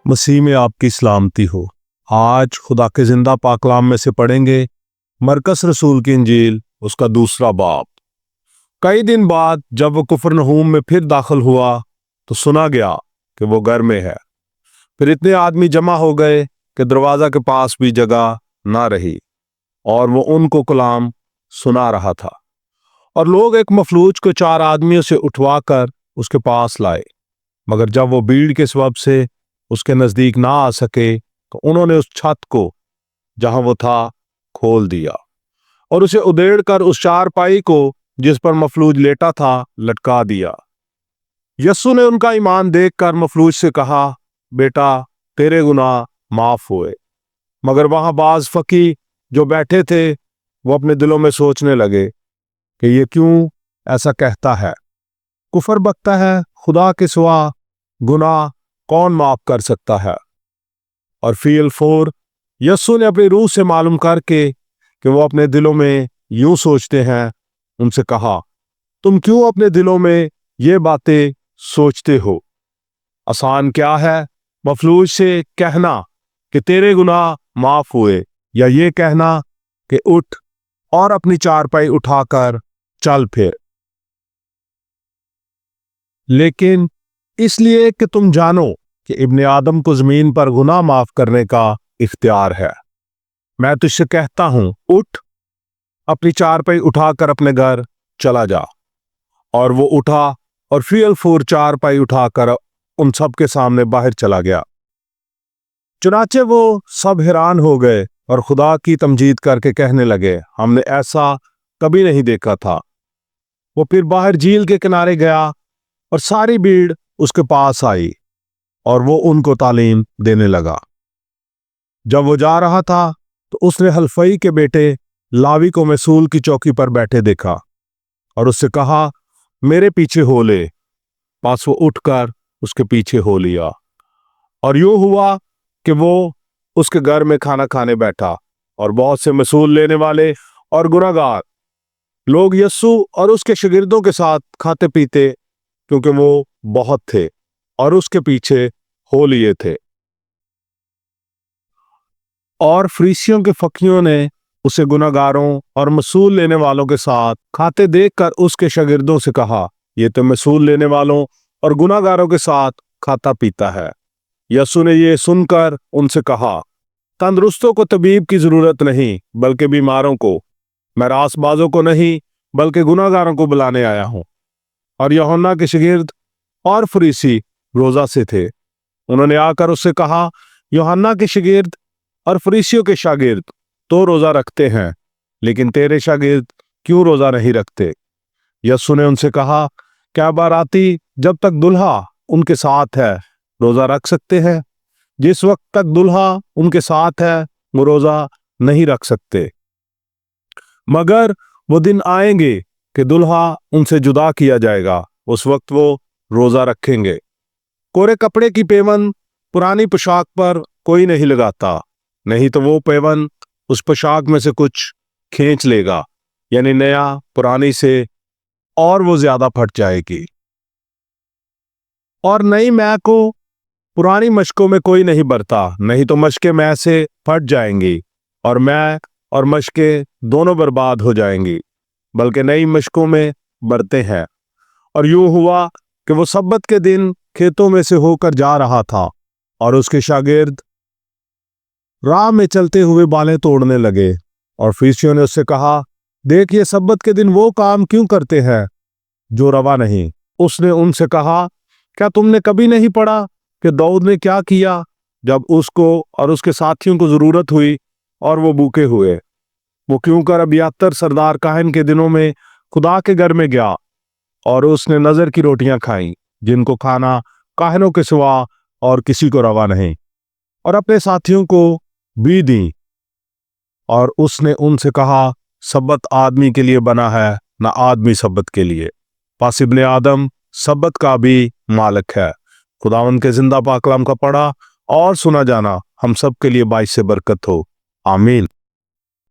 मसीह में आपकी सलामती हो। आज खुदा के जिंदा पाकलाम में से पढ़ेंगे मरकस रसूल की इंजील, उसका 2 बाब। कई दिन बाद जब वो कुफरनहूम में फिर दाखिल हुआ तो सुना गया कि वो घर में है। फिर इतने आदमी जमा हो गए कि दरवाजा के पास भी जगह ना रही, और वो उनको कलाम सुना रहा था। और लोग एक मफलूज को 4 आदमियों से उठवाकर उसके पास लाए, मगर जब वो भीड़ के सबब से उसके नजदीक ना आ सके तो उन्होंने उस छत को जहां वो था खोल दिया और उसे उधेड़ कर उस चारपाई को जिस पर मफलूज लेटा था लटका दिया। यस्सु ने उनका ईमान देखकर मफलूज से कहा, बेटा, तेरे गुनाह माफ हुए। मगर वहां बाज फकी जो बैठे थे वो अपने दिलों में सोचने लगे कि ये क्यों ऐसा कहता है, कुफर बकता है, खुदा के सिवा गुनाह कौन माफ कर सकता है। और फील फोर यस्सु ने अपनी रूह से मालूम करके कि वो अपने दिलों में यूं सोचते हैं, उनसे कहा, तुम क्यों अपने दिलों में ये बातें सोचते हो? आसान क्या है मफलूज से कहना कि तेरे गुनाह माफ हुए, या ये कहना कि उठ और अपनी चारपाई उठाकर चल फिर। लेकिन इसलिए कि तुम जानो कि इब्ने आदम को जमीन पर गुनाह माफ करने का इख्तियार है, मैं तुझसे कहता हूं, उठ, अपनी चारपाई उठाकर अपने घर चला जा। और वो उठा और फील फोर चारपाई उठाकर उन सब के सामने बाहर चला गया। चुनाचे वो सब हैरान हो गए और खुदा की तमजीद करके कहने लगे, हमने ऐसा कभी नहीं देखा था। वो फिर बाहर झील के किनारे गया और सारी भीड़ उसके पास आई और वो उनको तालीम देने लगा। जब वो जा रहा था तो उसने हल्फई के बेटे लावी को मैसूल की चौकी पर बैठे देखा और उससे कहा, मेरे पीछे हो ले। पास वो उठकर उसके पीछे हो लिया। और यूं हुआ कि वो उसके घर में खाना खाने बैठा, और बहुत से मैसूल लेने वाले और गुनहगार लोग यस्सु और उसके शागिर्दों के साथ खाते पीते, क्योंकि वो बहुत थे, और उसके पीछे हो लिए थे। और फरीसियों के फकीरों ने उसे गुनहगारों और मसूल लेने वालों के साथ खाते देखकर उसके शागिर्दों से कहा, ये तो मसूल लेने वालों और गुनहगारों के साथ खाता पीता है। यस्सु ने ये सुनकर उनसे कहा, तंदुरुस्तों को तबीब की जरूरत नहीं, बल्कि बीमारों को। मैं रासबाजों को नहीं, बल्कि गुनहगारों को बुलाने आया हूं। और यूहन्ना के शागिर्द और फरीसी रोजा से थे। उन्होंने आकर उससे कहा, यूहन्ना के शागिर्द और फरीसियों के शागिर्द तो रोजा रखते हैं, लेकिन तेरे शागिर्द क्यों रोजा नहीं रखते? यस्सु ने उनसे कहा, क्या बाराती जब तक दुल्हा उनके साथ है रोजा रख सकते हैं? जिस वक्त तक दुल्हा उनके साथ है वो रोजा नहीं रख सकते। मगर वो दिन आएंगे कि दुल्हा उनसे जुदा किया जाएगा, उस वक्त वो रोजा रखेंगे। कोरे कपड़े की पेवन पुरानी पोशाक पर कोई नहीं लगाता, नहीं तो वो पेवन उस पोशाक में से कुछ खींच लेगा, यानी नया पुरानी से, और वो ज्यादा फट जाएगी। और नई मै को पुरानी मशकों में कोई नहीं भरता, नहीं तो मशकें मै से फट जाएंगी और मै और मशकें दोनों बर्बाद हो जाएंगी, बल्कि नई मशकों में भरते हैं। और यूं हुआ कि वो सब्बत के दिन खेतों में से होकर जा रहा था, और उसके शागिर्द राह में चलते हुए बालें तोड़ने लगे। और फरीसियों ने उससे कहा, देख, ये सब्बत के दिन वो काम क्यों करते हैं जो रवा नहीं? उसने उनसे कहा, क्या तुमने कभी नहीं पढ़ा कि दाऊद ने क्या किया जब उसको और उसके साथियों को जरूरत हुई और वो भूखे हुए? वो क्यों कर अबियातर सरदार काहन के दिनों में खुदा के घर में गया, और उसने नजर की रोटियां खाई, जिनको खाना काहनों के सिवा और किसी को रवा नहीं, और अपने साथियों को भी दी। और उसने उनसे कहा, सब्बत आदमी के लिए बना है, ना आदमी सब्बत के लिए। पास इब्ने आदम सब्बत का भी मालिक है। खुदावंद के जिंदा पाक कलाम का पढ़ा और सुना जाना हम सब के लिए बाइस से बरकत हो। आमीन।